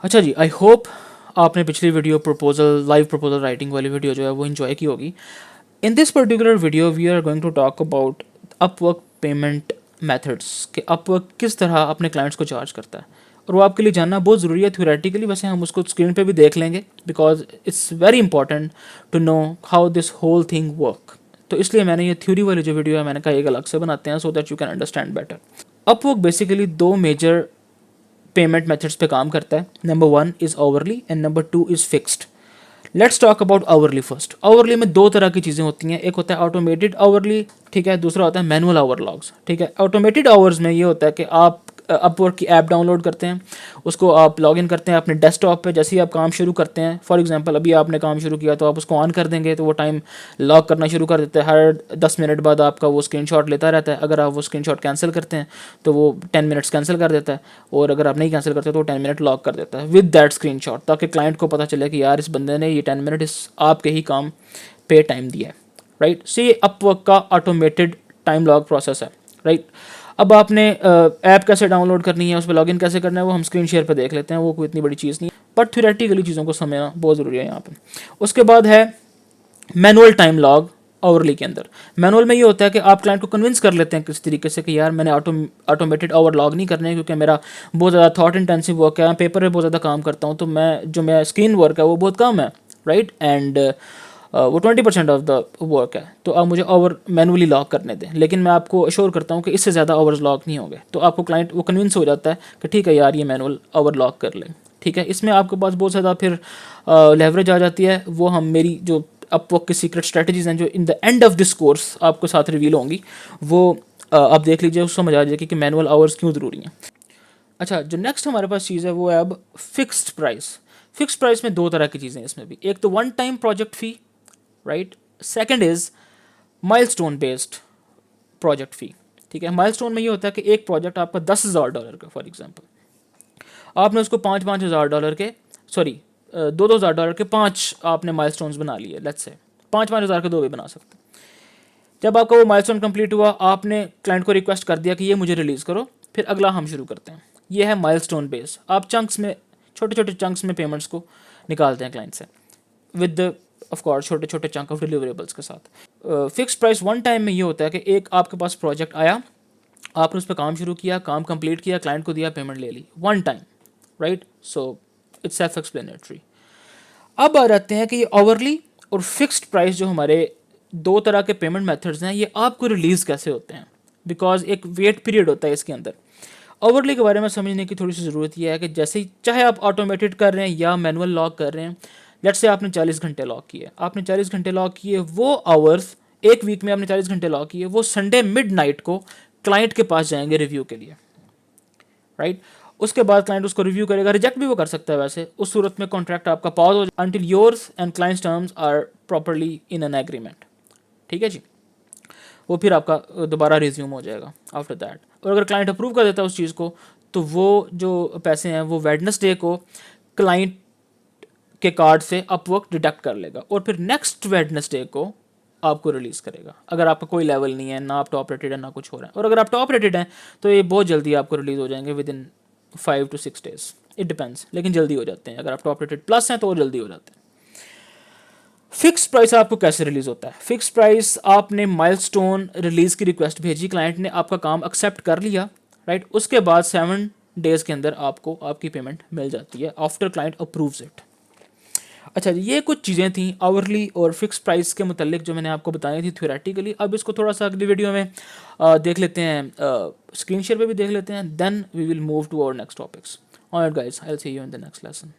अच्छा जी, आई होप आपने पिछली video proposal live proposal writing वाली वीडियो जो है वो इन्जॉय की होगी। In this particular video we are going to talk about Upwork payment methods कि अपवर्क किस तरह अपने क्लाइंट्स को चार्ज करता है, और वो आपके लिए जानना बहुत ज़रूरी है थ्योरेटिकली। वैसे हम उसको स्क्रीन पे भी देख लेंगे because it's very important to know how this whole thing work. तो इसलिए मैंने ये थ्योरी वाली जो वीडियो है मैंने कहा एक अलग से बनाते हैं so that you can understand better. Upwork basically दो मेजर पेमेंट मेथड्स पे काम करता है। Number 1 is hourly and number 2 is fixed. Let's talk about hourly first. Hourly में दो तरह की चीज़ें होती हैं, एक होता है ऑटोमेटेड आवरली, ठीक है, दूसरा होता है मैनुअल आवर लॉग्स, ठीक है। ऑटोमेटेड आवर्स में ये होता है कि आप अपवर्क की ऐप डाउनलोड करते हैं, उसको आप लॉगिन करते हैं अपने डेस्कटॉप पे। जैसे ही आप काम शुरू करते हैं, फॉर एग्जांपल अभी आपने काम शुरू किया तो आप उसको ऑन कर देंगे तो वो टाइम लॉग करना शुरू कर देता है। हर 10 मिनट बाद आपका वो स्क्रीनशॉट लेता रहता है। अगर आप वो स्क्रीनशॉट कैंसिल करते हैं तो वो 10 मिनट्स कैंसिल कर देता है, और अगर आप नहीं कैंसिल करते तो वो 10 मिनट लॉग कर देता है विद दैट स्क्रीनशॉट, ताकि क्लाइंट को पता चले कि यार इस बंदे ने ये 10 मिनट इस आपके ही काम पे टाइम दिया है, राइट। सो ये अपवर्क का ऑटोमेटेड टाइम लॉग प्रोसेस है, राइट। अब आपने ऐप कैसे डाउनलोड करनी है, उस पर लॉगिन कैसे करना है, वो हम स्क्रीन शेयर पे देख लेते हैं, वो कोई इतनी बड़ी चीज़ नहीं है, बट थ्योरेटिकली चीज़ों को समझना बहुत ज़रूरी है यहाँ पे। उसके बाद है मैनुअल टाइम लॉग आवरली के अंदर। मैनुअल में ये होता है कि आप क्लाइंट को कन्विंस कर लेते हैं किस तरीके से कि यार मैंने ऑटोमेटेड आवर लॉग नहीं करने, क्योंकि मेरा बहुत ज़्यादा थॉट इंटेंसिव वर्क है, पेपर पे बहुत ज़्यादा काम करता हूँ, तो मैं स्क्रीन वर्क है वो बहुत कम है, राइट। एंड वो 20% ऑफ द वर्क है, तो आप मुझे ओवर मैनुअली लॉक करने दें, लेकिन मैं आपको अश्योर करता हूँ कि इससे ज़्यादा ओवर्स लॉक नहीं होंगे। तो आपको क्लाइंट वो कन्विंस हो जाता है कि ठीक है यार ये मैनुअल ओवर लॉक कर लें, ठीक है। इसमें आपके पास बहुत ज़्यादा फिर लेवरेज आ जाती है। वो हम मेरी जो अपवर्क की सीक्रेट स्ट्रेटजीज हैं जो in the end of this course आपको साथ रिवील होंगी, वो आप देख लीजिए, उसको समझ आ जाएगी कि मैनुअल आवर्स क्यों ज़रूरी हैं। अच्छा, जो नेक्स्ट हमारे पास चीज़ है वो है अब फिक्स्ड प्राइस। फिक्स्ड प्राइस में दो तरह की चीज़ें हैं इसमें भी, एक तो one time project fee, right. Second is milestone based project fee, ठीक है। माइलस्टोन में ये होता है कि एक प्रोजेक्ट आपका $10,000 का, फॉर एग्जांपल आपने उसको $5,000 के, सॉरी $2,000 के 5 आपने माइलस्टोन्स बना लिए, लेट्स से 5,000 के 2 भी बना सकते हैं। जब आपका वो माइलस्टोन कंप्लीट हुआ, आपने क्लाइंट को रिक्वेस्ट कर दिया कि ये मुझे रिलीज़ करो, फिर अगला हम शुरू करते हैं। ये है माइलस्टोन बेस। आप चंक्स में, छोटे छोटे चंक्स में पेमेंट्स को निकालते हैं क्लाइंट से विद ऑफ कोर्स छोटे छोटे चंक ऑफ डिलीवरेबल्स के साथ। फिक्स प्राइस वन टाइम में ये होता है कि एक आपके पास प्रोजेक्ट आया, आपने उस पर काम शुरू किया, काम कंप्लीट किया, क्लाइंट को दिया, पेमेंट ले ली, one time, right. So it's self explanatory. अब आ जाते हैं कि ये ओवरली और फिक्स्ड प्राइस जो हमारे दो तरह के पेमेंट मेथड्स हैं, ये आपको रिलीज़ कैसे होते हैं, बिकॉज एक वेट पीरियड होता है इसके अंदर। ओवरली के बारे में समझने की थोड़ी सी ज़रूरत यह है कि जैसे ही चाहे आप ऑटोमेटेड कर रहे हैं या मैनुअल लॉक कर रहे हैं, लेट्स से आपने 40 घंटे लॉक किए, आपने 40 घंटे लॉक किए, वो आवर्स एक वीक में आपने 40 घंटे लॉक किए, वो संडे मिडनाइट को क्लाइंट के पास जाएंगे रिव्यू के लिए, राइट। उसके बाद क्लाइंट उसको रिव्यू करेगा, रिजेक्ट भी वो कर सकता है वैसे। उस सूरत में कॉन्ट्रैक्ट आपका पॉज हो until yours and clients terms are properly in an agreement, ठीक है जी। वो फिर आपका दोबारा रिज्यूम हो जाएगा आफ्टर दैट। और अगर क्लाइंट अप्रूव कर देता है उस चीज़ को, तो वो जो पैसे हैं वो वेडनेसडे को क्लाइंट के कार्ड से अपवर्क डिडक्ट कर लेगा, और फिर नेक्स्ट वेडनेसडे को आपको रिलीज़ करेगा। अगर आपका कोई लेवल नहीं है, ना आप टॉप रेटेड है ना कुछ हो रहा है, और अगर आप टॉप रेटेड हैं तो ये बहुत जल्दी आपको रिलीज़ हो जाएंगे with in 5 to 6 days, it depends, लेकिन जल्दी हो जाते हैं। अगर आप टॉप रेटेड प्लस हैं तो और जल्दी हो जाते हैं। फिक्स प्राइस आपको कैसे रिलीज होता है? फिक्स प्राइस, आपने माइलस्टोन रिलीज की रिक्वेस्ट भेजी, क्लाइंट ने आपका काम एक्सेप्ट कर लिया, राइट। उसके बाद 7 days के अंदर आपको आपकी पेमेंट मिल जाती है आफ्टर क्लाइंट अप्रूव्स इट। अच्छा, ये कुछ चीज़ें थी आवरली और फिक्स प्राइस के मुतालिक जो मैंने आपको बताई थी थ्योरेटिकली। अब इसको थोड़ा सा अगली वीडियो में देख लेते हैं, स्क्रीन शेयर पे भी देख लेते हैं, then we will move to our next topics. Alright guys, I will see you in the next lesson.